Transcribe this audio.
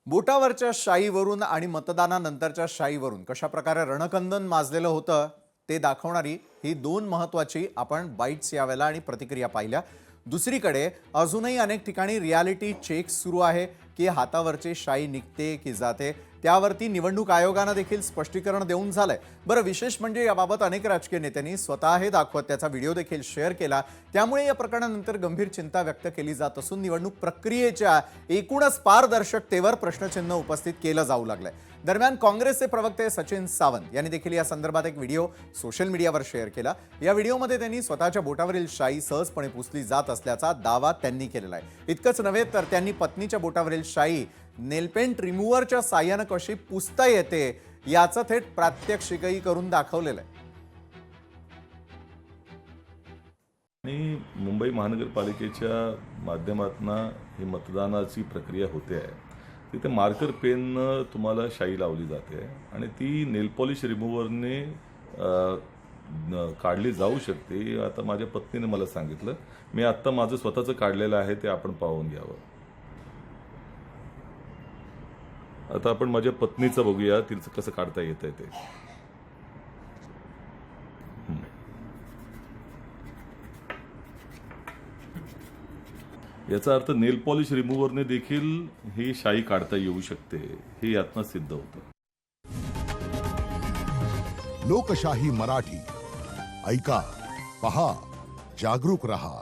बोटावरच्या शाईवरून आणि मतदानानंतरच्या शाईवरून कशा प्रकारे रणकंदन माजलेलं होतं ते दाखवणारी ही दोन महत्त्वाची आपण बाईट्स यावेळेला आणि प्रतिक्रिया पाहिल्या। दुसरीकडे अजूनही अनेक ठिकाणी रियालिटी चेक सुरू आहे की हातावरची शाई निघते की जाते, त्यावरती निवडणूक आयोगाने देखील स्पष्टीकरण देऊन झालंय। बरं, विशेष म्हणजे याबाबत अनेक राजकीय नेत्यांनी स्वतः हे दाखवत त्याचा व्हिडिओ देखील शेअर केला। त्यामुळे या प्रकरणानंतर गंभीर चिंता व्यक्त केली जात असून निवडणूक प्रक्रियेच्या एकूणच पारदर्शकतेवर प्रश्नचिन्ह उपस्थित केलं जाऊ लागलंय। दरम्यान काँग्रेसचे प्रवक्ते सचिन सावंत यांनी देखील या संदर्भात एक व्हिडिओ सोशल मीडियावर शेअर केला। या व्हिडिओमध्ये त्यांनी स्वतःच्या बोटावरील शाई सहजपणे पुसली जात असल्याचा दावा त्यांनी केलेला आहे। इतकंच नव्हे तर त्यांनी पत्नीच्या बोटावरील शाई नेलपेंट रिमूव्हरच्या साहाय्याने कशी पुसता येते याचं थेट प्रात्यक्षिकही करून दाखवलेलं आहे। आणि मुंबई महानगरपालिकेच्या माध्यमातून ही मतदानाची प्रक्रिया होते आहे। तिथे मार्कर पेन तुम्हाला शाई लावली जाते आणि ती नेल पॉलिश रिमूव्हरने काढली जाऊ शकते। आता माझ्या पत्नीने मला सांगितलं, मी आता माझं स्वतःचं काढलेलं आहे, ते आपण पाहून घ्यावं। आता आपण माझ्या पत्नीचं बघूया, तिचं कसं काढता येतंय ते। याचा अर्थ नेल पॉलिश रिमूव्हरने देखील ही शाई काढता येऊ शकते, हे यातनं सिद्ध होतं। लोकशाही मराठी ऐका, पहा, जागरूक रहा।